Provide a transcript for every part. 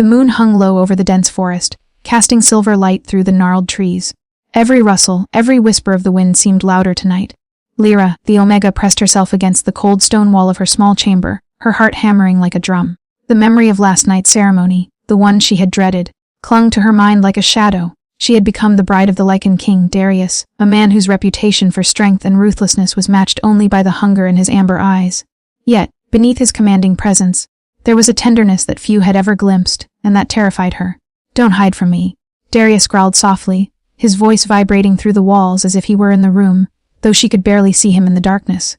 The moon hung low over the dense forest, casting silver light through the gnarled trees. Every rustle, every whisper of the wind seemed louder tonight. Lyra, the Omega, pressed herself against the cold stone wall of her small chamber, her heart hammering like a drum. The memory of last night's ceremony, the one she had dreaded, clung to her mind like a shadow. She had become the bride of the Lycan King, Darius, a man whose reputation for strength and ruthlessness was matched only by the hunger in his amber eyes. Yet, beneath his commanding presence, there was a tenderness that few had ever glimpsed, and that terrified her. "Don't hide from me," Darius growled softly, his voice vibrating through the walls as if he were in the room, though she could barely see him in the darkness.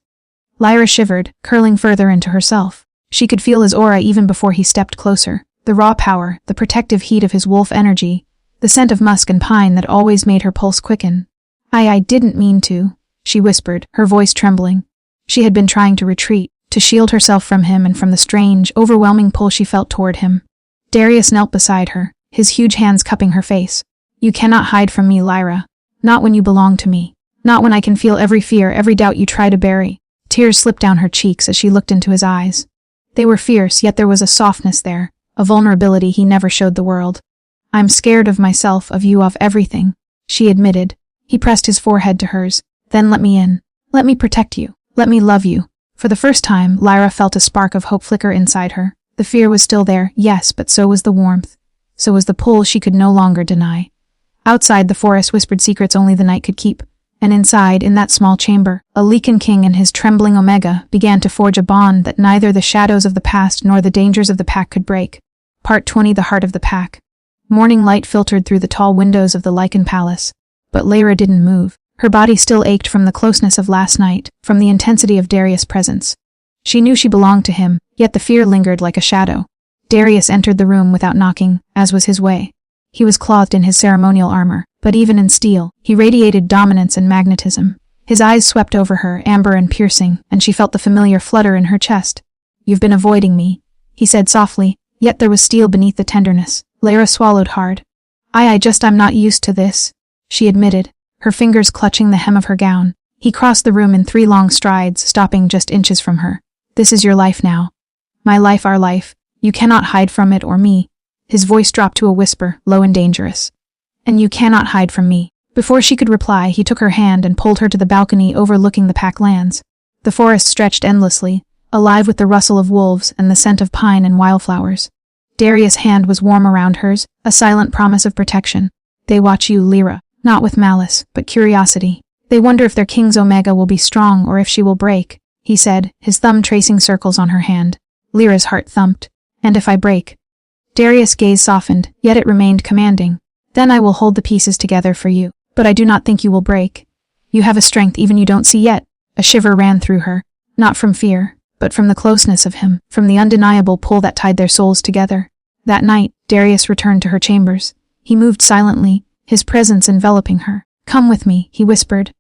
Lyra shivered, curling further into herself. She could feel his aura even before he stepped closer, the raw power, the protective heat of his wolf energy, the scent of musk and pine that always made her pulse quicken. I didn't mean to," she whispered, her voice trembling. She had been trying to retreat, to shield herself from him and from the strange, overwhelming pull she felt toward him. Darius knelt beside her, his huge hands cupping her face. "You cannot hide from me, Lyra. Not when you belong to me. Not when I can feel every fear, every doubt you try to bury." Tears slipped down her cheeks as she looked into his eyes. They were fierce, yet there was a softness there, a vulnerability he never showed the world. "I'm scared of myself, of you, of everything," she admitted. He pressed his forehead to hers. "Then let me in. Let me protect you. Let me love you." For the first time, Lyra felt a spark of hope flicker inside her. The fear was still there, yes, but so was the warmth. So was the pull she could no longer deny. Outside, the forest whispered secrets only the night could keep. And inside, in that small chamber, a Lycan King and his trembling Omega began to forge a bond that neither the shadows of the past nor the dangers of the pack could break. Part 20. The Heart of the Pack. Morning light filtered through the tall windows of the Lycan Palace. But Lyra didn't move. Her body still ached from the closeness of last night, from the intensity of Darius' presence. She knew she belonged to him, yet the fear lingered like a shadow. Darius entered the room without knocking, as was his way. He was clothed in his ceremonial armor, but even in steel, he radiated dominance and magnetism. His eyes swept over her, amber and piercing, and she felt the familiar flutter in her chest. "You've been avoiding me," he said softly, yet there was steel beneath the tenderness. Lyra swallowed hard. I'm not used to this," she admitted, her fingers clutching the hem of her gown. He crossed the room in 3 long strides, stopping just inches from her. "This is your life now. My life, our life. You cannot hide from it or me." His voice dropped to a whisper, low and dangerous. "And you cannot hide from me." Before she could reply, he took her hand and pulled her to the balcony overlooking the pack lands. The forest stretched endlessly, alive with the rustle of wolves and the scent of pine and wildflowers. Darius' hand was warm around hers, a silent promise of protection. "They watch you, Lyra, not with malice, but curiosity. They wonder if their king's Omega will be strong or if she will break," he said, his thumb tracing circles on her hand. Lyra's heart thumped. "And if I break?" Darius' gaze softened, yet it remained commanding. "Then I will hold the pieces together for you, but I do not think you will break. You have a strength even you don't see yet." A shiver ran through her, not from fear, but from the closeness of him, from the undeniable pull that tied their souls together. That night, Darius returned to her chambers. He moved silently, his presence enveloping her. "Come with me," he whispered.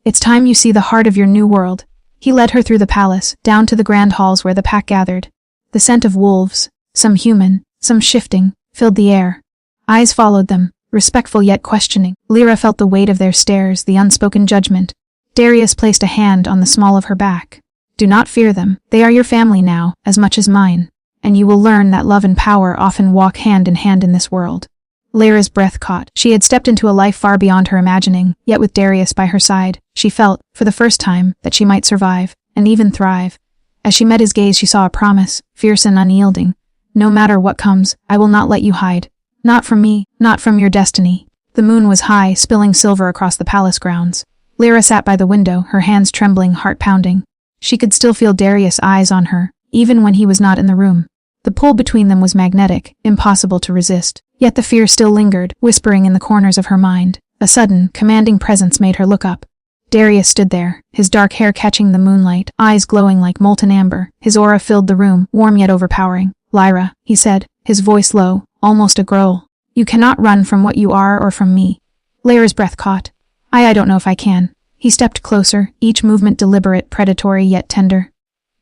"It's time you see the heart of your new world." He led her through the palace, down to the grand halls where the pack gathered. The scent of wolves, some human, some shifting, filled the air. Eyes followed them, respectful yet questioning. Lyra felt the weight of their stares, the unspoken judgment. Darius placed a hand on the small of her back. "Do not fear them. They are your family now, as much as mine. And you will learn that love and power often walk hand in hand in this world." Lyra's breath caught. She had stepped into a life far beyond her imagining, yet with Darius by her side, she felt, for the first time, that she might survive, and even thrive. As she met his gaze, she saw a promise, fierce and unyielding. "No matter what comes, I will not let you hide. Not from me, not from your destiny." The moon was high, spilling silver across the palace grounds. Lyra sat by the window, her hands trembling, heart pounding. She could still feel Darius' eyes on her, even when he was not in the room. The pull between them was magnetic, impossible to resist. Yet the fear still lingered, whispering in the corners of her mind. A sudden, commanding presence made her look up. Darius stood there, his dark hair catching the moonlight, eyes glowing like molten amber. His aura filled the room, warm yet overpowering. "Lyra," he said, his voice low, almost a growl. "You cannot run from what you are or from me." Lyra's breath caught. I don't know if I can." He stepped closer, each movement deliberate, predatory yet tender.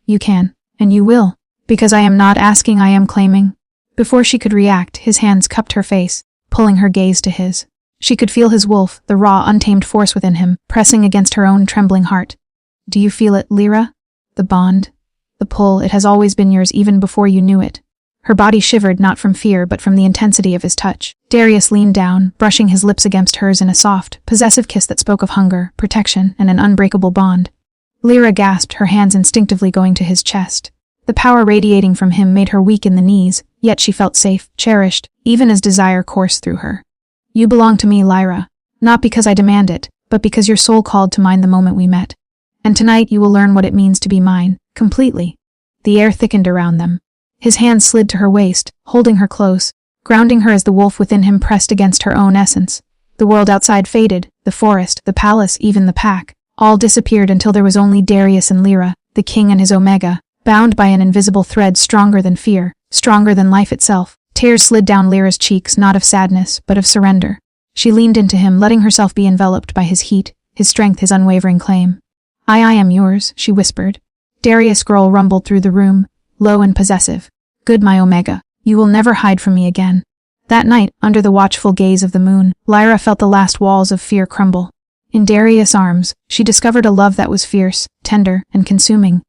"You can, and you will. Because I am not asking, I am claiming." Before she could react, his hands cupped her face, pulling her gaze to his. She could feel his wolf, the raw, untamed force within him, pressing against her own trembling heart. "Do you feel it, Lyra? The bond? The pull, it has always been yours even before you knew it." Her body shivered not from fear but from the intensity of his touch. Darius leaned down, brushing his lips against hers in a soft, possessive kiss that spoke of hunger, protection, and an unbreakable bond. Lyra gasped, her hands instinctively going to his chest. The power radiating from him made her weak in the knees, yet she felt safe, cherished, even as desire coursed through her. "You belong to me, Lyra. Not because I demand it, but because your soul called to mine the moment we met. And tonight you will learn what it means to be mine, completely." The air thickened around them. His hand slid to her waist, holding her close, grounding her as the wolf within him pressed against her own essence. The world outside faded, the forest, the palace, even the pack. All disappeared until there was only Darius and Lyra, the king and his Omega, bound by an invisible thread stronger than fear, stronger than life itself. Tears slid down Lyra's cheeks, not of sadness, but of surrender. She leaned into him, letting herself be enveloped by his heat, his strength, his unwavering claim. I am yours," she whispered. Darius' growl rumbled through the room, low and possessive. "Good, my Omega. You will never hide from me again." That night, under the watchful gaze of the moon, Lyra felt the last walls of fear crumble. In Darius' arms, she discovered a love that was fierce, tender, and consuming.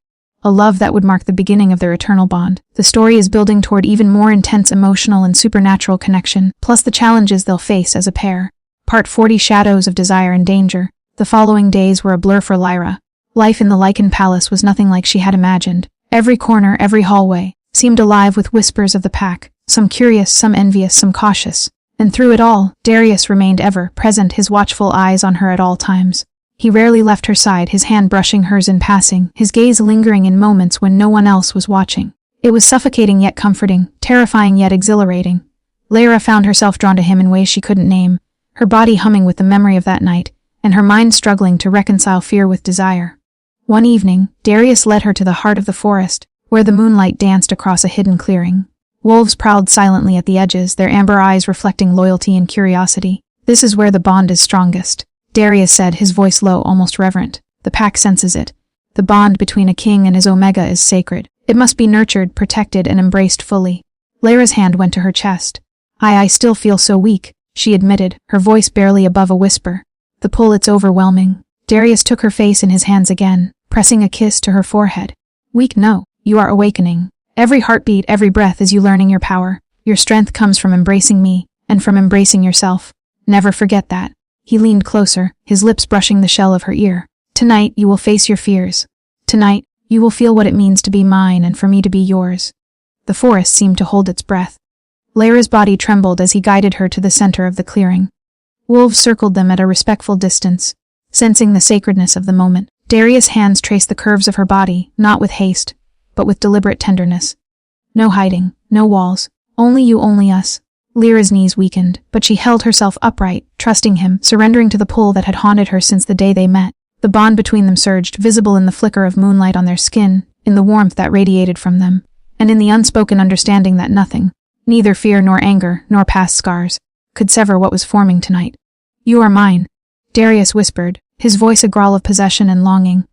A love that would mark the beginning of their eternal bond. The story is building toward even more intense emotional and supernatural connection, plus the challenges they'll face as a pair. Part 40: Shadows of Desire and Danger. The following days were a blur for Lyra. Life in the Lycan Palace was nothing like she had imagined. Every corner, every hallway, seemed alive with whispers of the pack, some curious, some envious, some cautious. And through it all, Darius remained ever present, his watchful eyes on her at all times. He rarely left her side, his hand brushing hers in passing, his gaze lingering in moments when no one else was watching. It was suffocating yet comforting, terrifying yet exhilarating. Lyra found herself drawn to him in ways she couldn't name, her body humming with the memory of that night, and her mind struggling to reconcile fear with desire. One evening, Darius led her to the heart of the forest, where the moonlight danced across a hidden clearing. Wolves prowled silently at the edges, their amber eyes reflecting loyalty and curiosity. "This is where the bond is strongest," Darius said, his voice low, almost reverent. "The pack senses it. The bond between a king and his Omega is sacred. It must be nurtured, protected, and embraced fully." Lyra's hand went to her chest. I still feel so weak," she admitted, her voice barely above a whisper. "The pull, it's overwhelming." Darius took her face in his hands again, pressing a kiss to her forehead. "Weak, no. You are awakening. Every heartbeat, every breath is you learning your power. Your strength comes from embracing me, and from embracing yourself. Never forget that." He leaned closer, his lips brushing the shell of her ear. "Tonight, you will face your fears. Tonight, you will feel what it means to be mine and for me to be yours." The forest seemed to hold its breath. Lyra's body trembled as he guided her to the center of the clearing. Wolves circled them at a respectful distance, sensing the sacredness of the moment. Darius' hands traced the curves of her body, not with haste, but with deliberate tenderness. No hiding, no walls, only you, only us. Lyra's knees weakened, but she held herself upright, trusting him, surrendering to the pull that had haunted her since the day they met. The bond between them surged, visible in the flicker of moonlight on their skin, in the warmth that radiated from them, and in the unspoken understanding that nothing, neither fear nor anger, nor past scars, could sever what was forming tonight. "You are mine," Darius whispered, his voice a growl of possession and longing.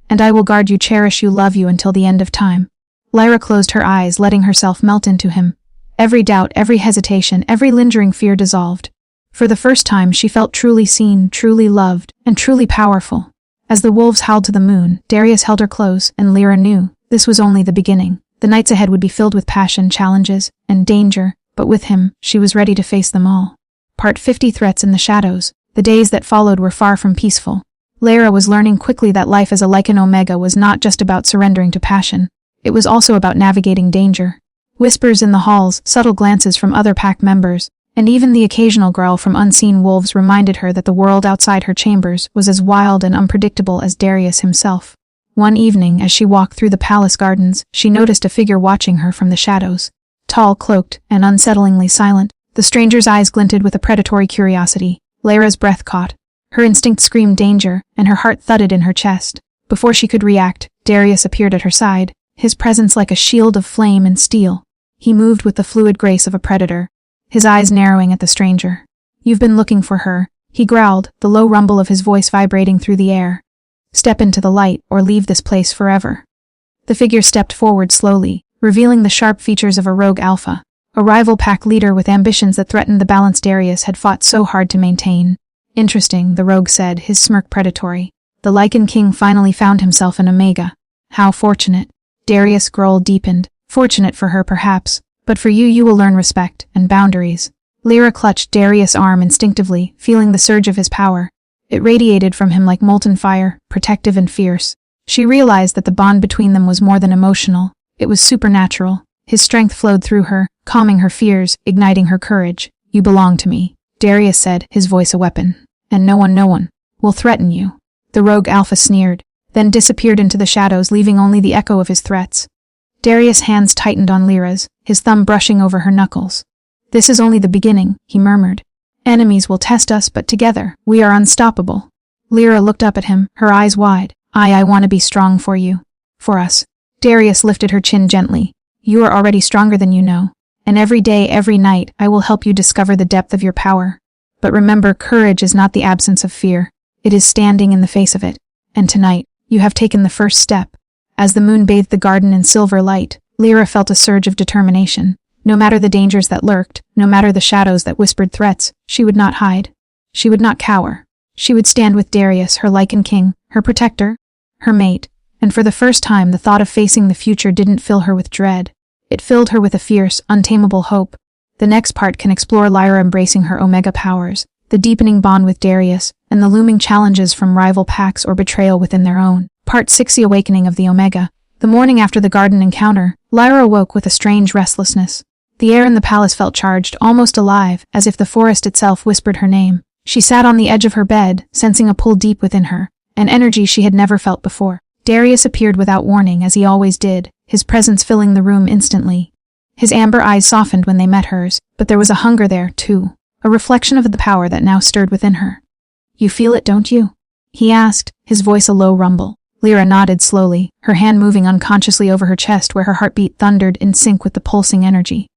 "And I will guard you, cherish you, love you until the end of time." Lyra closed her eyes, letting herself melt into him. Every doubt, every hesitation, every lingering fear dissolved. For the first time, she felt truly seen, truly loved, and truly powerful. As the wolves howled to the moon, Darius held her close, and Lyra knew this was only the beginning. The nights ahead would be filled with passion, challenges, and danger, but with him, she was ready to face them all. Part 50: Threats in the Shadows. The days that followed were far from peaceful. Lyra was learning quickly that life as a Lycan Omega was not just about surrendering to passion. It was also about navigating danger. Whispers in the halls, subtle glances from other pack members, and even the occasional growl from unseen wolves reminded her that the world outside her chambers was as wild and unpredictable as Darius himself. One evening, as she walked through the palace gardens, she noticed a figure watching her from the shadows. Tall, cloaked, and unsettlingly silent, the stranger's eyes glinted with a predatory curiosity. Lyra's breath caught. Her instinct screamed danger, and her heart thudded in her chest. Before she could react, Darius appeared at her side, his presence like a shield of flame and steel. He moved with the fluid grace of a predator, his eyes narrowing at the stranger. "You've been looking for her," he growled, the low rumble of his voice vibrating through the air. "Step into the light, or leave this place forever." The figure stepped forward slowly, revealing the sharp features of a rogue alpha, a rival pack leader with ambitions that threatened the balance Darius had fought so hard to maintain. "Interesting," the rogue said, his smirk predatory. "The Lycan King finally found himself an Omega. How fortunate." Darius' growl deepened. Fortunate for her, perhaps, But for you, you will learn respect and boundaries. Lyra clutched Darius' arm instinctively, feeling the surge of his power. It radiated from him like molten fire, protective and fierce. She realized that the bond between them was more than emotional. It was supernatural. His strength flowed through her, calming her fears, igniting her courage. You belong to me, Darius said, his voice a weapon. And no one, will threaten you. The rogue alpha sneered, then disappeared into the shadows, leaving only the echo of his threats. Darius' hands tightened on Lyra's, his thumb brushing over her knuckles. This is only the beginning, he murmured. Enemies will test us, but together, we are unstoppable. Lyra looked up at him, her eyes wide. I want to be strong for you. For us. Darius lifted her chin gently. You are already stronger than you know. And every day, every night, I will help you discover the depth of your power. But remember, courage is not the absence of fear. It is standing in the face of it. And tonight, you have taken the first step. As the moon bathed the garden in silver light, Lyra felt a surge of determination. No matter the dangers that lurked, no matter the shadows that whispered threats, she would not hide. She would not cower. She would stand with Darius, her Lycan King, her protector, her mate, and for the first time the thought of facing the future didn't fill her with dread. It filled her with a fierce, untamable hope. The next part can explore Lyra embracing her Omega powers, the deepening bond with Darius, and the looming challenges from rival packs or betrayal within their own. Part 6: The Awakening of the Omega. The morning after the garden encounter, Lyra awoke with a strange restlessness. The air in the palace felt charged, almost alive, as if the forest itself whispered her name. She sat on the edge of her bed, sensing a pull deep within her, an energy she had never felt before. Darius appeared without warning, as he always did, his presence filling the room instantly. His amber eyes softened when they met hers, but there was a hunger there, too, a reflection of the power that now stirred within her. You feel it, don't you? He asked, his voice a low rumble. Lyra nodded slowly, her hand moving unconsciously over her chest where her heartbeat thundered in sync with the pulsing energy.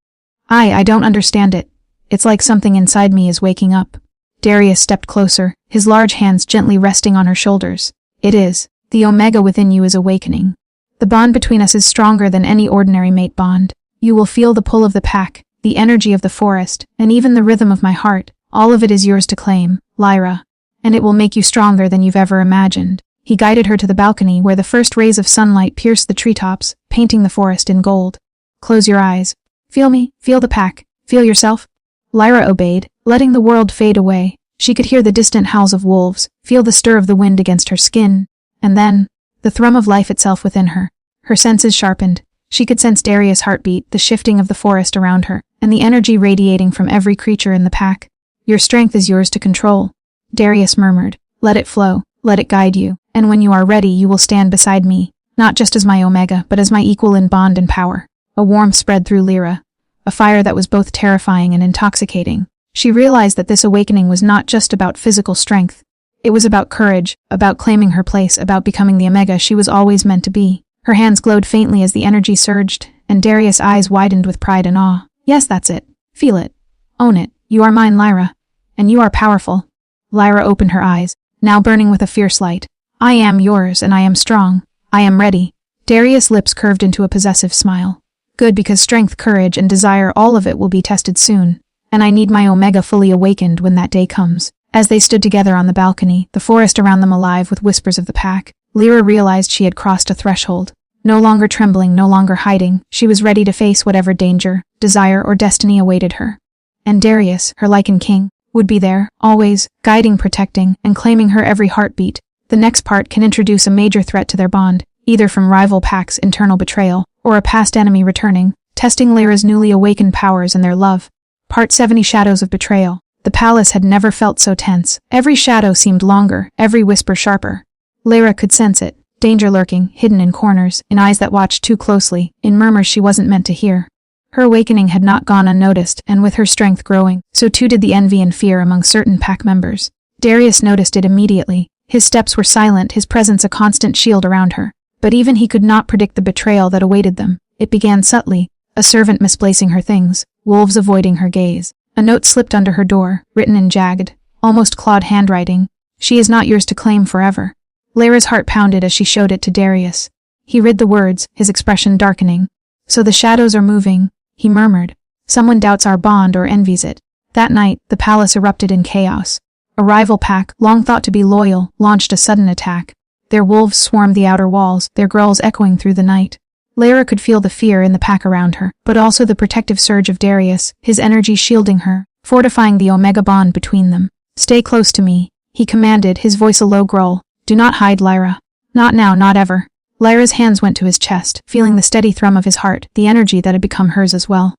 I don't understand it. It's like something inside me is waking up. Darius stepped closer, his large hands gently resting on her shoulders. It is. The Omega within you is awakening. The bond between us is stronger than any ordinary mate bond. You will feel the pull of the pack, the energy of the forest, and even the rhythm of my heart. All of it is yours to claim, Lyra. And it will make you stronger than you've ever imagined. He guided her to the balcony where the first rays of sunlight pierced the treetops, painting the forest in gold. Close your eyes. Feel me, feel the pack, feel yourself. Lyra obeyed, letting the world fade away. She could hear the distant howls of wolves, feel the stir of the wind against her skin. And then, the thrum of life itself within her. Her senses sharpened. She could sense Darius' heartbeat, the shifting of the forest around her, and the energy radiating from every creature in the pack. Your strength is yours to control. Darius murmured. Let it flow, let it guide you, and when you are ready you will stand beside me, not just as my Omega, but as my equal in bond and power. A warmth spread through Lyra, a fire that was both terrifying and intoxicating. She realized that this awakening was not just about physical strength. It was about courage, about claiming her place, about becoming the Omega she was always meant to be. Her hands glowed faintly as the energy surged, and Darius' eyes widened with pride and awe. Yes, that's it. Feel it. Own it. You are mine, Lyra. And you are powerful. Lyra opened her eyes, now burning with a fierce light. I am yours, and I am strong. I am ready. Darius' lips curved into a possessive smile. Good, because strength, courage, and desire, all of it will be tested soon. And I need my Omega fully awakened when that day comes. As they stood together on the balcony, the forest around them alive with whispers of the pack, Lyra realized she had crossed a threshold. No longer trembling, no longer hiding, she was ready to face whatever danger, desire, or destiny awaited her. And Darius, her Lycan King, would be there, always, guiding, protecting, and claiming her every heartbeat. The next part can introduce a major threat to their bond, either from rival packs' internal betrayal, or a past enemy returning, testing Lyra's newly awakened powers and their love. Part 70: Shadows of Betrayal. The palace had never felt so tense. Every shadow seemed longer, every whisper sharper. Lyra could sense it, danger lurking, hidden in corners, in eyes that watched too closely, in murmurs she wasn't meant to hear. Her awakening had not gone unnoticed, and with her strength growing, so too did the envy and fear among certain pack members. Darius noticed it immediately. His steps were silent, his presence a constant shield around her. But even he could not predict the betrayal that awaited them. It began subtly, a servant misplacing her things, wolves avoiding her gaze. A note slipped under her door, written in jagged, almost clawed handwriting. She is not yours to claim forever. Lyra's heart pounded as she showed it to Darius. He read the words, his expression darkening. So the shadows are moving, he murmured. Someone doubts our bond or envies it. That night, the palace erupted in chaos. A rival pack, long thought to be loyal, launched a sudden attack. Their wolves swarmed the outer walls, their growls echoing through the night. Lyra could feel the fear in the pack around her, but also the protective surge of Darius, his energy shielding her, fortifying the Omega bond between them. "Stay close to me," he commanded, his voice a low growl. "Do not hide, Lyra. Not now, not ever." Lyra's hands went to his chest, feeling the steady thrum of his heart, the energy that had become hers as well.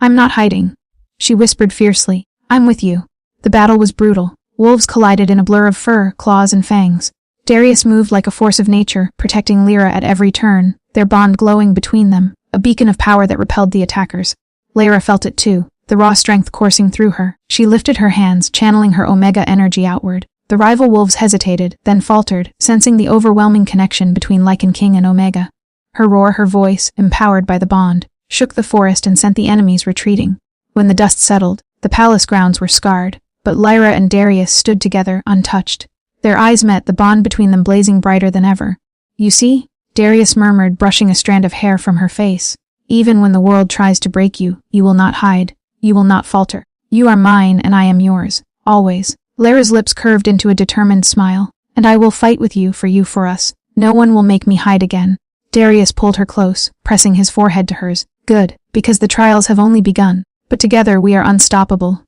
"I'm not hiding," she whispered fiercely. "I'm with you." The battle was brutal. Wolves collided in a blur of fur, claws, and fangs. Darius moved like a force of nature, protecting Lyra at every turn, their bond glowing between them, a beacon of power that repelled the attackers. Lyra felt it too, the raw strength coursing through her. She lifted her hands, channeling her Omega energy outward. The rival wolves hesitated, then faltered, sensing the overwhelming connection between Lycan King and Omega. Her roar, her voice, empowered by the bond, shook the forest and sent the enemies retreating. When the dust settled, the palace grounds were scarred, but Lyra and Darius stood together, untouched. Their eyes met, the bond between them blazing brighter than ever. "You see?" Darius murmured, brushing a strand of hair from her face. "Even when the world tries to break you, you will not hide. You will not falter. You are mine and I am yours. Always." Lyra's lips curved into a determined smile. "And I will fight with you, for us. No one will make me hide again." Darius pulled her close, pressing his forehead to hers. "Good, because the trials have only begun. But together we are unstoppable."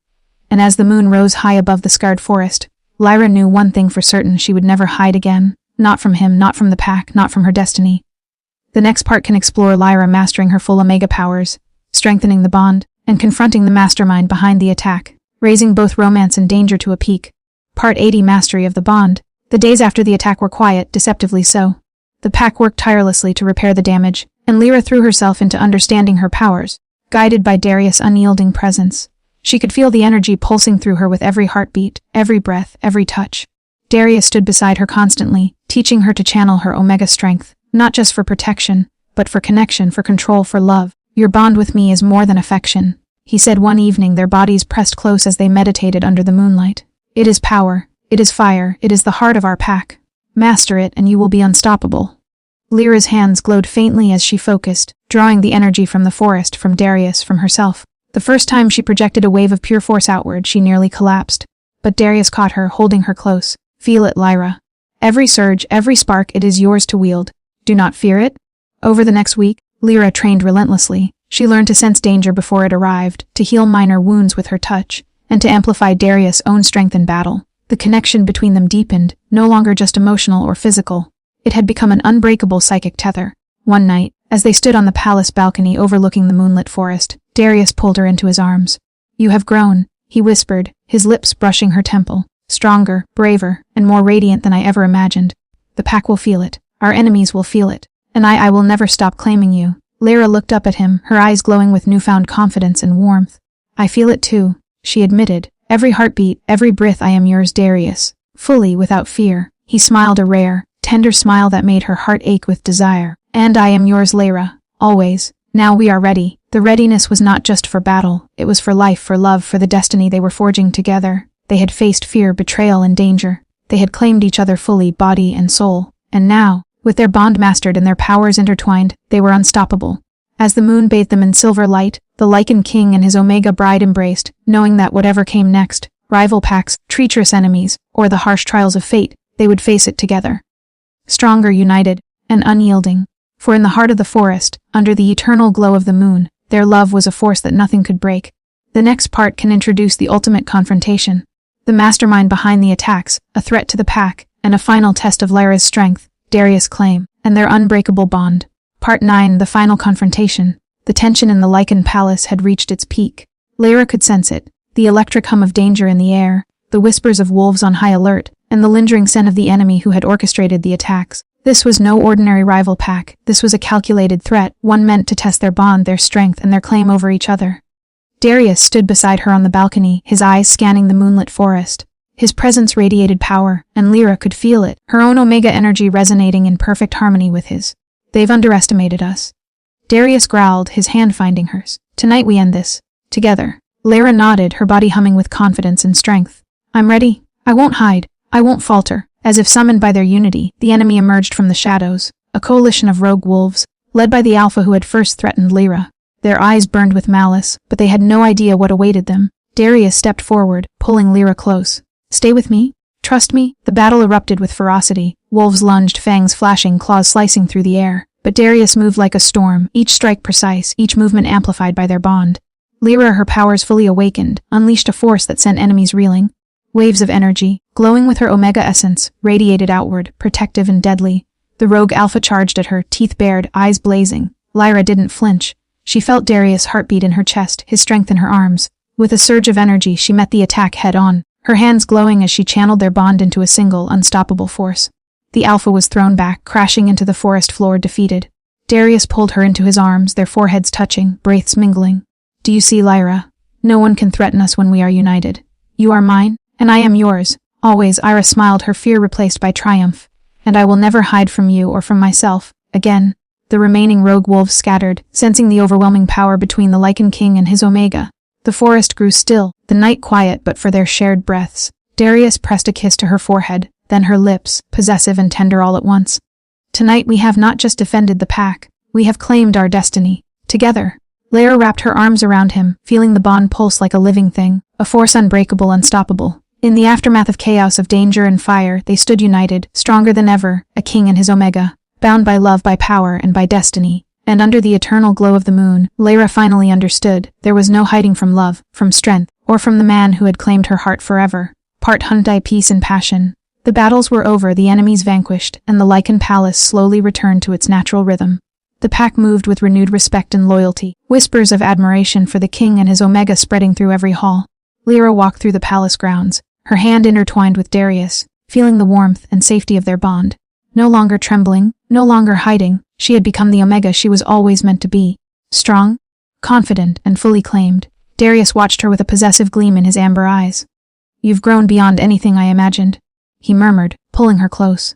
And as the moon rose high above the scarred forest, Lyra knew one thing for certain: she would never hide again. Not from him, not from the pack, not from her destiny. The next part can explore Lyra mastering her full Omega powers, strengthening the bond, and confronting the mastermind behind the attack, raising both romance and danger to a peak. Part 80: Mastery of the Bond. The days after the attack were quiet, deceptively so. The pack worked tirelessly to repair the damage, and Lyra threw herself into understanding her powers, guided by Darius' unyielding presence. She could feel the energy pulsing through her with every heartbeat, every breath, every touch. Darius stood beside her constantly, teaching her to channel her Omega strength, not just for protection, but for connection, for control, for love. "Your bond with me is more than affection," he said one evening, their bodies pressed close as they meditated under the moonlight. "It is power, it is fire, it is the heart of our pack. Master it and you will be unstoppable." Lyra's hands glowed faintly as she focused, drawing the energy from the forest, from Darius, from herself. The first time she projected a wave of pure force outward, she nearly collapsed. But Darius caught her, holding her close. "Feel it, Lyra. Every surge, every spark, it is yours to wield. Do not fear it." Over the next week, Lyra trained relentlessly. She learned to sense danger before it arrived, to heal minor wounds with her touch, and to amplify Darius' own strength in battle. The connection between them deepened, no longer just emotional or physical. It had become an unbreakable psychic tether. One night, as they stood on the palace balcony overlooking the moonlit forest, Darius pulled her into his arms. "You have grown," he whispered, his lips brushing her temple. "Stronger, braver, and more radiant than I ever imagined. The pack will feel it. Our enemies will feel it. And I will never stop claiming you." Lyra looked up at him, her eyes glowing with newfound confidence and warmth. "I feel it too," she admitted. "Every heartbeat, every breath, I am yours, Darius. Fully, without fear." He smiled, a rare, tender smile that made her heart ache with desire. "And I am yours, Lyra. Always. Now we are ready." The readiness was not just for battle. It was for life, for love, for the destiny they were forging together. They had faced fear, betrayal, and danger. They had claimed each other fully, body and soul. And now, with their bond mastered and their powers intertwined, they were unstoppable. As the moon bathed them in silver light, the Lycan King and his Omega bride embraced, knowing that whatever came next, rival packs, treacherous enemies, or the harsh trials of fate, they would face it together. Stronger, united, and unyielding. For in the heart of the forest, under the eternal glow of the moon, their love was a force that nothing could break. The next part can introduce the ultimate confrontation. The mastermind behind the attacks, a threat to the pack, and a final test of Lyra's strength, Darius' claim, and their unbreakable bond. Part 9: The Final Confrontation. The tension in the Lycan Palace had reached its peak. Lyra could sense it, the electric hum of danger in the air, the whispers of wolves on high alert, and the lingering scent of the enemy who had orchestrated the attacks. This was no ordinary rival pack. This was a calculated threat, one meant to test their bond, their strength, and their claim over each other. Darius stood beside her on the balcony, his eyes scanning the moonlit forest. His presence radiated power, and Lyra could feel it, her own Omega energy resonating in perfect harmony with his. "They've underestimated us." Darius growled, his hand finding hers. "Tonight we end this. Together." Lyra nodded, her body humming with confidence and strength. "I'm ready. I won't hide. I won't falter." As if summoned by their unity, the enemy emerged from the shadows, a coalition of rogue wolves, led by the alpha who had first threatened Lyra. Their eyes burned with malice, but they had no idea what awaited them. Darius stepped forward, pulling Lyra close. "Stay with me? Trust me?" The battle erupted with ferocity. Wolves lunged, fangs flashing, claws slicing through the air. But Darius moved like a storm, each strike precise, each movement amplified by their bond. Lyra, her powers fully awakened, unleashed a force that sent enemies reeling. Waves of energy, glowing with her Omega essence, radiated outward, protective and deadly. The rogue Alpha charged at her, teeth bared, eyes blazing. Lyra didn't flinch. She felt Darius' heartbeat in her chest, his strength in her arms. With a surge of energy, she met the attack head-on, her hands glowing as she channeled their bond into a single, unstoppable force. The Alpha was thrown back, crashing into the forest floor, defeated. Darius pulled her into his arms, their foreheads touching, breaths mingling. Do you see, Lyra? No one can threaten us when we are united. You are mine, and I am yours. Always. Lyra smiled, her fear replaced by triumph. And I will never hide from you or from myself, again. The remaining rogue wolves scattered, sensing the overwhelming power between the Lycan King and his Omega. The forest grew still, the night quiet but for their shared breaths. Darius pressed a kiss to her forehead, then her lips, possessive and tender all at once. Tonight we have not just defended the pack, we have claimed our destiny. Together. Lyra wrapped her arms around him, feeling the bond pulse like a living thing, a force unbreakable, unstoppable. In the aftermath of chaos, of danger and fire, they stood united, stronger than ever, a king and his Omega, bound by love, by power, and by destiny. And under the eternal glow of the moon, Lyra finally understood. There was no hiding from love, from strength, or from the man who had claimed her heart forever. Part Hyundai, peace and passion. The battles were over, the enemies vanquished, and the Lycan Palace slowly returned to its natural rhythm. The pack moved with renewed respect and loyalty, whispers of admiration for the king and his Omega spreading through every hall. Lyra walked through the palace grounds, her hand intertwined with Darius, feeling the warmth and safety of their bond. No longer trembling, no longer hiding, she had become the Omega she was always meant to be. Strong, confident, and fully claimed. Darius watched her with a possessive gleam in his amber eyes. You've grown beyond anything I imagined, he murmured, pulling her close.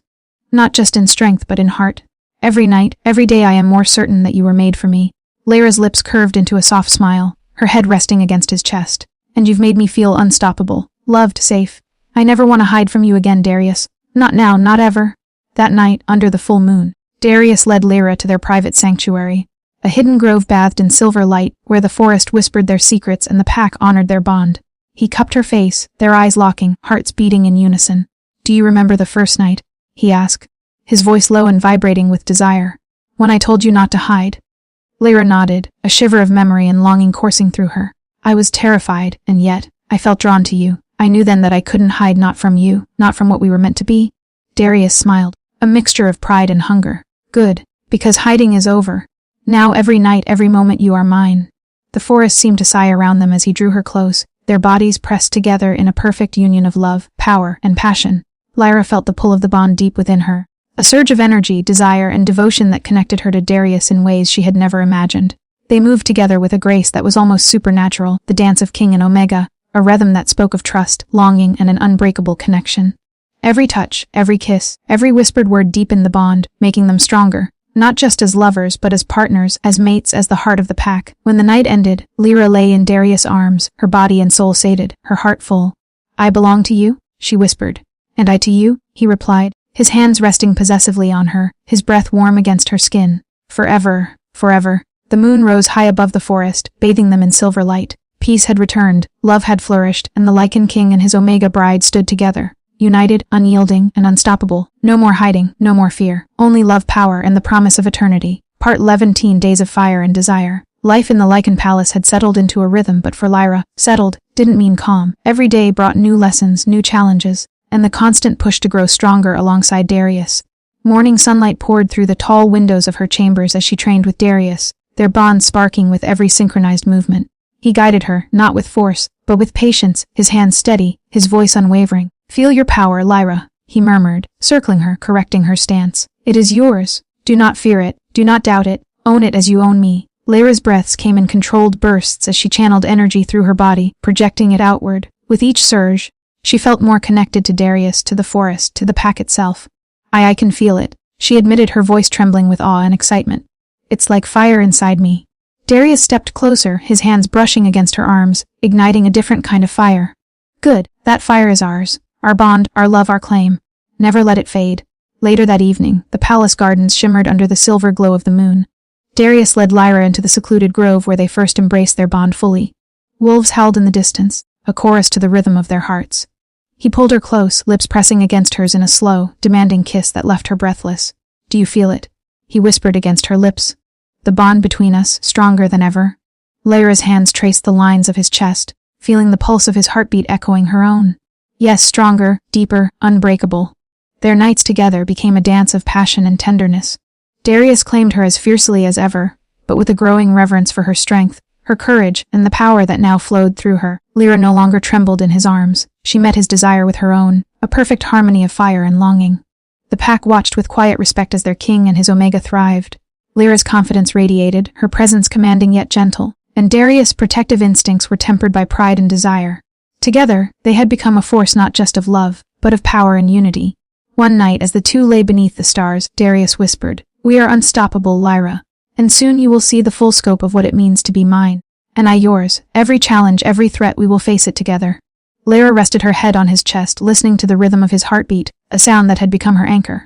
Not just in strength but in heart. Every night, every day I am more certain that you were made for me. Lyra's lips curved into a soft smile, her head resting against his chest. And you've made me feel unstoppable, loved, safe. I never want to hide from you again, Darius. Not now, not ever. That night, under the full moon, Darius led Lyra to their private sanctuary, a hidden grove bathed in silver light, where the forest whispered their secrets and the pack honored their bond. He cupped her face, their eyes locking, hearts beating in unison. Do you remember the first night? He asked, his voice low and vibrating with desire. When I told you not to hide? Lyra nodded, a shiver of memory and longing coursing through her. I was terrified, and yet, I felt drawn to you. I knew then that I couldn't hide, not from you, not from what we were meant to be. Darius smiled, a mixture of pride and hunger. Good, because hiding is over. Now every night, every moment you are mine. The forest seemed to sigh around them as he drew her close, their bodies pressed together in a perfect union of love, power, and passion. Lyra felt the pull of the bond deep within her, a surge of energy, desire, and devotion that connected her to Darius in ways she had never imagined. They moved together with a grace that was almost supernatural, the dance of King and Omega, a rhythm that spoke of trust, longing, and an unbreakable connection. Every touch, every kiss, every whispered word deepened the bond, making them stronger, not just as lovers but as partners, as mates, as the heart of the pack. When the night ended, Lyra lay in Darius' arms, her body and soul sated, her heart full. I belong to you, she whispered. And I to you, he replied, his hands resting possessively on her, his breath warm against her skin. Forever, forever. The moon rose high above the forest, bathing them in silver light. Peace had returned, love had flourished, and the Lycan King and his Omega bride stood together, united, unyielding, and unstoppable. No more hiding, no more fear, only love, power, and the promise of eternity. Part 11, Days of Fire and Desire. Life in the Lycan Palace had settled into a rhythm, but for Lyra, settled didn't mean calm. Every day brought new lessons, new challenges, and the constant push to grow stronger alongside Darius. Morning sunlight poured through the tall windows of her chambers as she trained with Darius, their bond sparking with every synchronized movement. He guided her, not with force, but with patience, his hands steady, his voice unwavering. Feel your power, Lyra, he murmured, circling her, correcting her stance. It is yours. Do not fear it, do not doubt it, own it as you own me. Lyra's breaths came in controlled bursts as she channeled energy through her body, projecting it outward. With each surge, she felt more connected to Darius, to the forest, to the pack itself. I can feel it, she admitted, her voice trembling with awe and excitement. It's like fire inside me. Darius stepped closer, his hands brushing against her arms, igniting a different kind of fire. Good, that fire is ours. Our bond, our love, our claim. Never let it fade. Later that evening, the palace gardens shimmered under the silver glow of the moon. Darius led Lyra into the secluded grove where they first embraced their bond fully. Wolves howled in the distance, a chorus to the rhythm of their hearts. He pulled her close, lips pressing against hers in a slow, demanding kiss that left her breathless. Do you feel it? he whispered against her lips. The bond between us, stronger than ever. Lyra's hands traced the lines of his chest, feeling the pulse of his heartbeat echoing her own. Yes, stronger, deeper, unbreakable. Their nights together became a dance of passion and tenderness. Darius claimed her as fiercely as ever, but with a growing reverence for her strength, her courage, and the power that now flowed through her. Lyra no longer trembled in his arms. She met his desire with her own, a perfect harmony of fire and longing. The pack watched with quiet respect as their king and his Omega thrived. Lyra's confidence radiated, her presence commanding yet gentle, and Darius' protective instincts were tempered by pride and desire. Together, they had become a force not just of love, but of power and unity. One night, as the two lay beneath the stars, Darius whispered, "We are unstoppable, Lyra, and soon you will see the full scope of what it means to be mine, and I yours. Every challenge, every threat, we will face it together." Lyra rested her head on his chest, listening to the rhythm of his heartbeat, a sound that had become her anchor.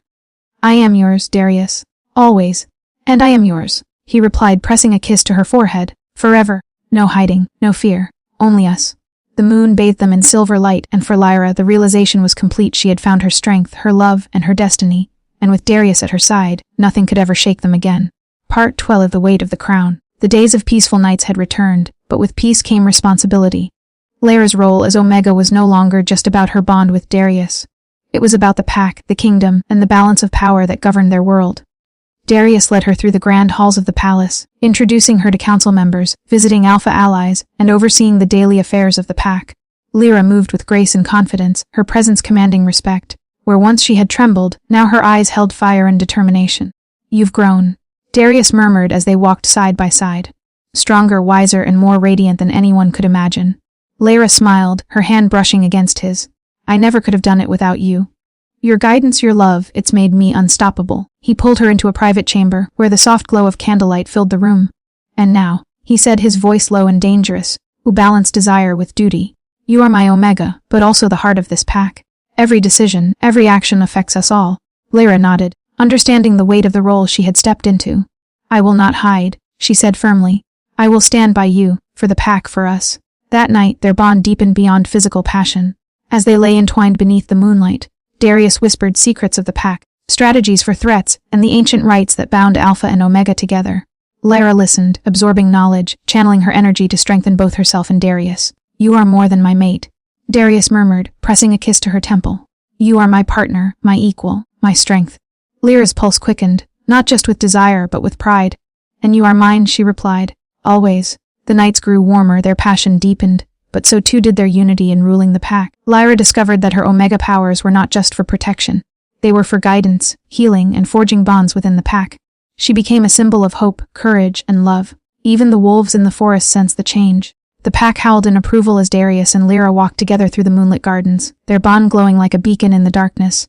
"I am yours, Darius. Always. And I am yours," he replied, pressing a kiss to her forehead. "Forever. No hiding, no fear. Only us." The moon bathed them in silver light, and for Lyra, the realization was complete. She had found her strength, her love, and her destiny, and with Darius at her side, nothing could ever shake them again. Part 12. The Weight of the Crown. The days of peaceful nights had returned, but with peace came responsibility. Lyra's role as Omega was no longer just about her bond with Darius. It was about the pack, the kingdom, and the balance of power that governed their world. Darius led her through the grand halls of the palace, introducing her to council members, visiting alpha allies, and overseeing the daily affairs of the pack. Lyra moved with grace and confidence, her presence commanding respect. Where once she had trembled, now her eyes held fire and determination. "You've grown," Darius murmured as they walked side by side. Stronger, wiser, and more radiant than anyone could imagine. Lyra smiled, her hand brushing against his. "I never could have done it without you. Your guidance, your love, it's made me unstoppable." He pulled her into a private chamber, where the soft glow of candlelight filled the room. "And now," he said, his voice low and dangerous, "who balanced desire with duty. You are my Omega, but also the heart of this pack. Every decision, every action affects us all." Lyra nodded, understanding the weight of the role she had stepped into. "I will not hide," she said firmly. "I will stand by you, for the pack, for us." That night, their bond deepened beyond physical passion. As they lay entwined beneath the moonlight, Darius whispered secrets of the pack, strategies for threats, and the ancient rites that bound Alpha and Omega together. Lyra listened, absorbing knowledge, channeling her energy to strengthen both herself and Darius. "You are more than my mate," Darius murmured, pressing a kiss to her temple. "You are my partner, my equal, my strength." Lyra's pulse quickened, not just with desire but with pride. "And you are mine," she replied. "Always." The nights grew warmer, their passion deepened, but so too did their unity in ruling the pack. Lyra discovered that her Omega powers were not just for protection. They were for guidance, healing, and forging bonds within the pack. She became a symbol of hope, courage, and love. Even the wolves in the forest sensed the change. The pack howled in approval as Darius and Lyra walked together through the moonlit gardens, their bond glowing like a beacon in the darkness.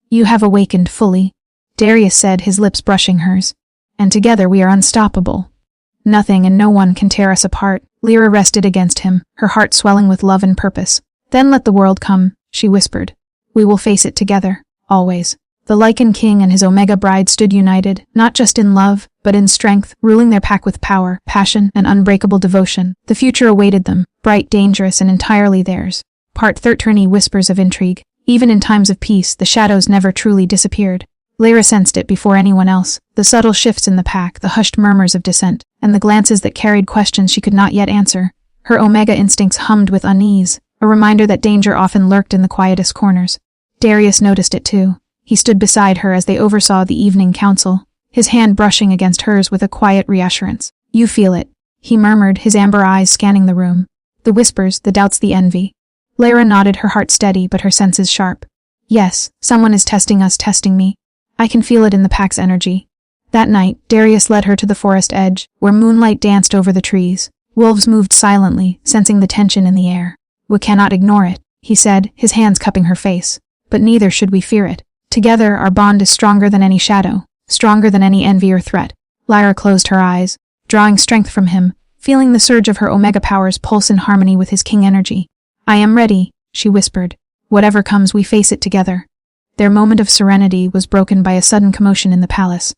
"You have awakened fully," Darius said, his lips brushing hers. "And together we are unstoppable. Nothing and no one can tear us apart." Lyra rested against him, her heart swelling with love and purpose. "Then let the world come," she whispered. "We will face it together, always." The Lycan King and his Omega bride stood united, not just in love, but in strength, ruling their pack with power, passion, and unbreakable devotion. The future awaited them, bright, dangerous, and entirely theirs. Part 13. Whispers of intrigue. Even in times of peace, the shadows never truly disappeared. Lyra sensed it before anyone else, the subtle shifts in the pack, the hushed murmurs of dissent, and the glances that carried questions she could not yet answer. Her Omega instincts hummed with unease, a reminder that danger often lurked in the quietest corners. Darius noticed it too. He stood beside her as they oversaw the evening council, his hand brushing against hers with a quiet reassurance. "You feel it," he murmured, his amber eyes scanning the room. "The whispers, the doubts, the envy." Lyra nodded, her heart steady but her senses sharp. "Yes, someone is testing us, testing me. I can feel it in the pack's energy." That night, Darius led her to the forest edge, where moonlight danced over the trees. Wolves moved silently, sensing the tension in the air. "We cannot ignore it," he said, his hands cupping her face. "But neither should we fear it. Together, our bond is stronger than any shadow, stronger than any envy or threat." Lyra closed her eyes, drawing strength from him, feeling the surge of her Omega powers pulse in harmony with his king energy. "I am ready," she whispered. "Whatever comes, we face it together." Their moment of serenity was broken by a sudden commotion in the palace.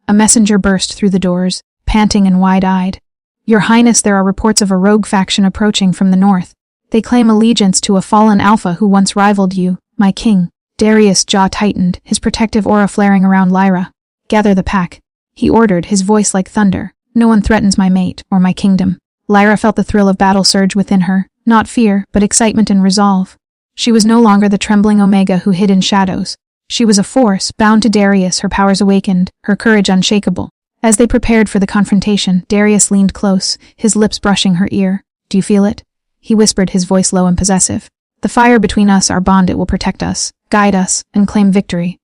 A messenger burst through the doors, panting and wide-eyed. "Your Highness, there are reports of a rogue faction approaching from the north. They claim allegiance to a fallen Alpha who once rivaled you, my king." Darius' jaw tightened, his protective aura flaring around Lyra. Gather the pack. He ordered, his voice like thunder. No one threatens my mate, or my kingdom. Lyra felt the thrill of battle surge within her, not fear, but excitement and resolve. She was no longer the trembling Omega who hid in shadows. She was a force, bound to Darius, her powers awakened, her courage unshakable. As they prepared for the confrontation, Darius leaned close, his lips brushing her ear. Do you feel it? He whispered, his voice low and possessive. The fire between us, our bond, it will protect us, guide us, and claim victory.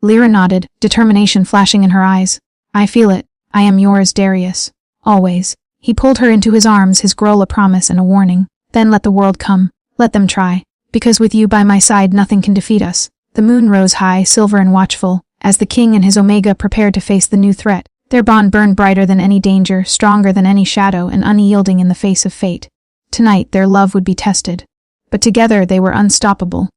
Lyra nodded, determination flashing in her eyes. I feel it. I am yours, Darius. Always. He pulled her into his arms, his growl a promise and a warning. Then let the world come. Let them try. Because with you by my side, nothing can defeat us. The moon rose high, silver and watchful, as the king and his Omega prepared to face the new threat. Their bond burned brighter than any danger, stronger than any shadow, and unyielding in the face of fate. Tonight, their love would be tested. But together they were unstoppable.